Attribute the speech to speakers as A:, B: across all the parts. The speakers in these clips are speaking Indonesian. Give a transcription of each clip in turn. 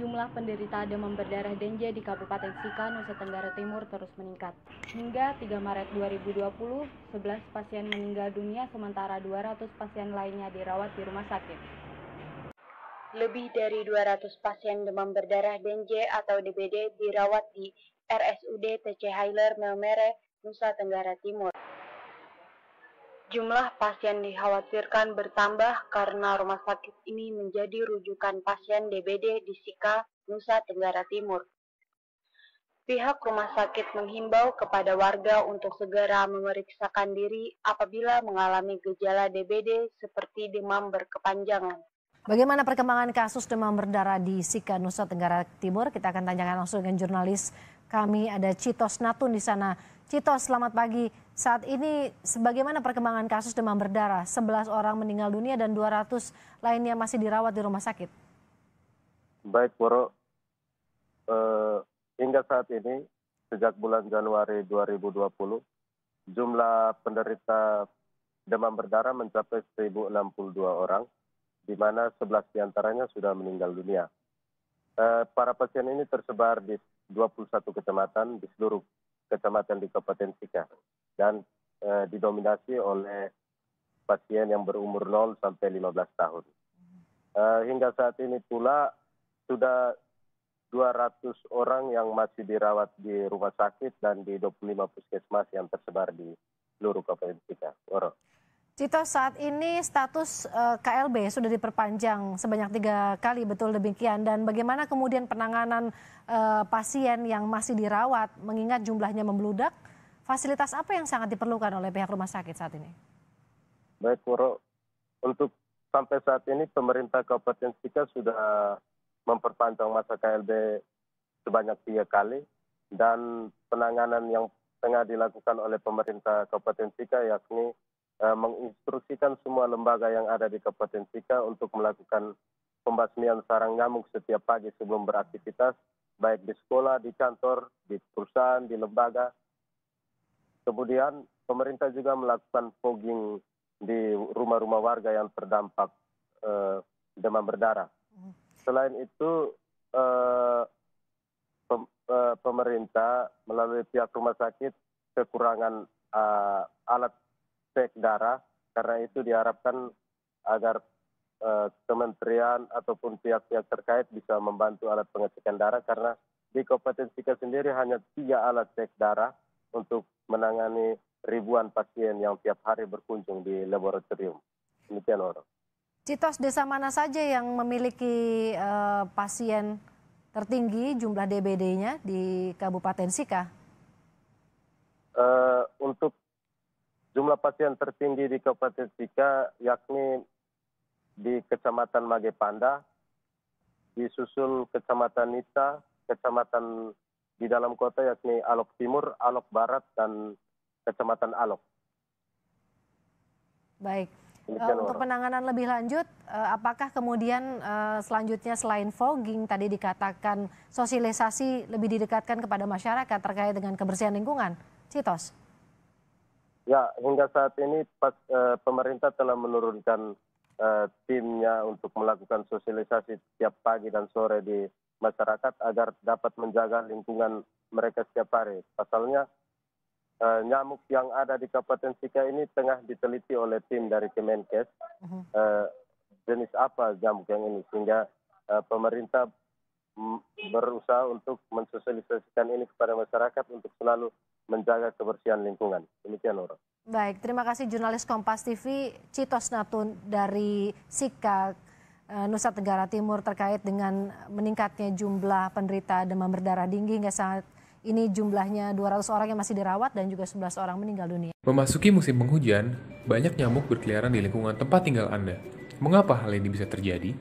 A: Jumlah penderita demam berdarah dengue di Kabupaten Sika, Nusa Tenggara Timur terus meningkat. Hingga 3 Maret 2020, 11 pasien meninggal dunia sementara 200 pasien lainnya dirawat di rumah sakit. Lebih dari 200 pasien demam berdarah dengue atau DBD dirawat di RSUD TC Hailer Maumere, Nusa Tenggara Timur. Jumlah pasien dikhawatirkan bertambah karena rumah sakit ini menjadi rujukan pasien DBD di Sika, Nusa Tenggara Timur. Pihak rumah sakit menghimbau kepada warga untuk segera memeriksakan diri apabila mengalami gejala DBD seperti demam berkepanjangan.
B: Bagaimana perkembangan kasus demam berdarah di Sika, Nusa Tenggara Timur? Kita akan tanyakan langsung dengan jurnalis kami, ada Citos Natun di sana. Citos, selamat pagi. Saat ini bagaimana perkembangan kasus demam berdarah? 11 orang meninggal dunia dan 200 lainnya masih dirawat di rumah sakit.
C: Baik, Boro. Hingga saat ini, sejak bulan Januari 2020, jumlah penderita demam berdarah mencapai 1.062 orang, di mana 11 diantaranya sudah meninggal dunia. Para pasien ini tersebar di 21 kecamatan di seluruh kecamatan di Kabupaten Sika dan didominasi oleh pasien yang berumur 0 sampai 15 tahun. Hingga saat ini pula sudah 200 orang yang masih dirawat di rumah sakit dan di 25 puskesmas yang tersebar di seluruh Kabupaten Sika.
B: Citos, saat ini status KLB sudah diperpanjang sebanyak 3 kali, betul demikian? Dan bagaimana kemudian penanganan pasien yang masih dirawat mengingat jumlahnya membludak? Fasilitas apa yang sangat diperlukan oleh pihak rumah sakit saat ini?
C: Baik, Boro. Untuk sampai saat ini pemerintah Kabupaten Sika sudah memperpanjang masa KLB sebanyak 3 kali dan penanganan yang tengah dilakukan oleh pemerintah Kabupaten Sika yakni menginstruksikan semua lembaga yang ada di Kabupaten Sika untuk melakukan pembasmian sarang nyamuk setiap pagi sebelum beraktivitas, baik di sekolah, di kantor, di perusahaan, di lembaga. Kemudian pemerintah juga melakukan fogging di rumah-rumah warga yang terdampak demam berdarah. Selain itu, pemerintah melalui pihak rumah sakit kekurangan alat cek darah, karena itu diharapkan agar kementerian ataupun pihak-pihak terkait bisa membantu alat pengecekan darah, karena di Kabupaten Sika sendiri hanya 3 alat cek darah untuk menangani ribuan pasien yang tiap hari berkunjung di laboratorium. Demikian, Oro.
B: Citos, desa mana saja yang memiliki pasien tertinggi jumlah DBD-nya di Kabupaten Sika?
C: Untuk jumlah pasien tertinggi di Kabupaten Sika yakni di Kecamatan Magepanda, disusul Kecamatan Nita, Kecamatan di dalam kota yakni Alok Timur, Alok Barat, dan Kecamatan Alok.
B: Baik. Untuk penanganan lebih lanjut, apakah kemudian selanjutnya selain fogging tadi dikatakan sosialisasi lebih didekatkan kepada masyarakat terkait dengan kebersihan lingkungan? Citos.
C: Ya, hingga saat ini pemerintah telah menurunkan timnya untuk melakukan sosialisasi setiap pagi dan sore di masyarakat agar dapat menjaga lingkungan mereka setiap hari. Pasalnya nyamuk yang ada di Kabupaten Sika ini tengah diteliti oleh tim dari Kemenkes, jenis apa nyamuk yang ini, sehingga pemerintah berusaha untuk mensosialisasikan ini kepada masyarakat untuk selalu menjaga kebersihan lingkungan. Demikian, Nora.
B: Baik, terima kasih jurnalis Kompas TV Citos Natun dari Sika, Nusa Tenggara Timur terkait dengan meningkatnya jumlah penderita demam berdarah tinggi hingga saat ini jumlahnya 200 orang yang masih dirawat dan juga 11 orang meninggal dunia.
D: Memasuki musim penghujan, banyak nyamuk berkeliaran di lingkungan tempat tinggal Anda. Mengapa hal ini bisa terjadi?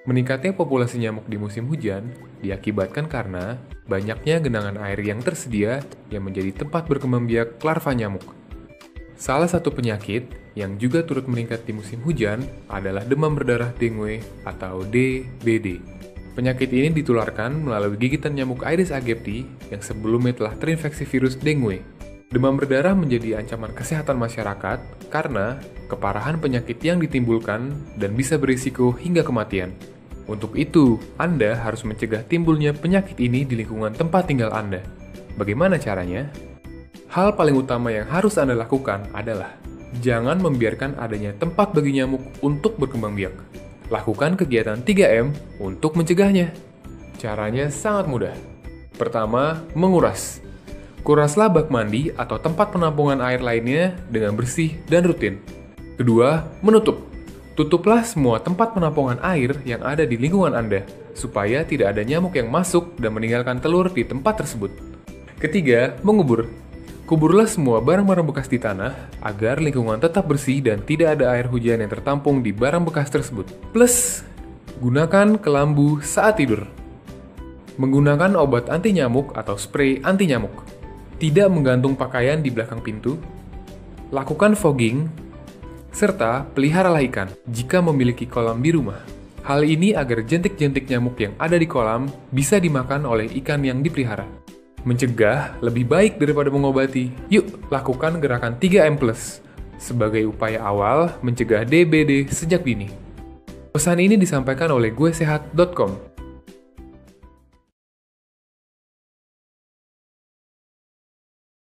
D: Meningkatnya populasi nyamuk di musim hujan diakibatkan karena banyaknya genangan air yang tersedia yang menjadi tempat berkembang biak larva nyamuk. Salah satu penyakit yang juga turut meningkat di musim hujan adalah demam berdarah dengue atau DBD. Penyakit ini ditularkan melalui gigitan nyamuk Aedes aegypti yang sebelumnya telah terinfeksi virus dengue. Demam berdarah menjadi ancaman kesehatan masyarakat karena keparahan penyakit yang ditimbulkan dan bisa berisiko hingga kematian. Untuk itu, Anda harus mencegah timbulnya penyakit ini di lingkungan tempat tinggal Anda. Bagaimana caranya? Hal paling utama yang harus Anda lakukan adalah jangan membiarkan adanya tempat bagi nyamuk untuk berkembang biak. Lakukan kegiatan 3M untuk mencegahnya. Caranya sangat mudah. Pertama, menguras. Kuraslah bak mandi atau tempat penampungan air lainnya dengan bersih dan rutin. Kedua, menutup. Tutuplah semua tempat penampungan air yang ada di lingkungan Anda, supaya tidak ada nyamuk yang masuk dan meninggalkan telur di tempat tersebut. Ketiga, mengubur. Kuburlah semua barang-barang bekas di tanah, agar lingkungan tetap bersih dan tidak ada air hujan yang tertampung di barang bekas tersebut. Plus, gunakan kelambu saat tidur. Menggunakan obat anti nyamuk atau spray anti nyamuk. Tidak menggantung pakaian di belakang pintu. Lakukan fogging, serta peliharalah ikan jika memiliki kolam di rumah. Hal ini agar jentik-jentik nyamuk yang ada di kolam bisa dimakan oleh ikan yang dipelihara. Mencegah lebih baik daripada mengobati. Yuk, lakukan gerakan 3M+, sebagai upaya awal mencegah DBD sejak dini. Pesan ini disampaikan oleh guesehat.com.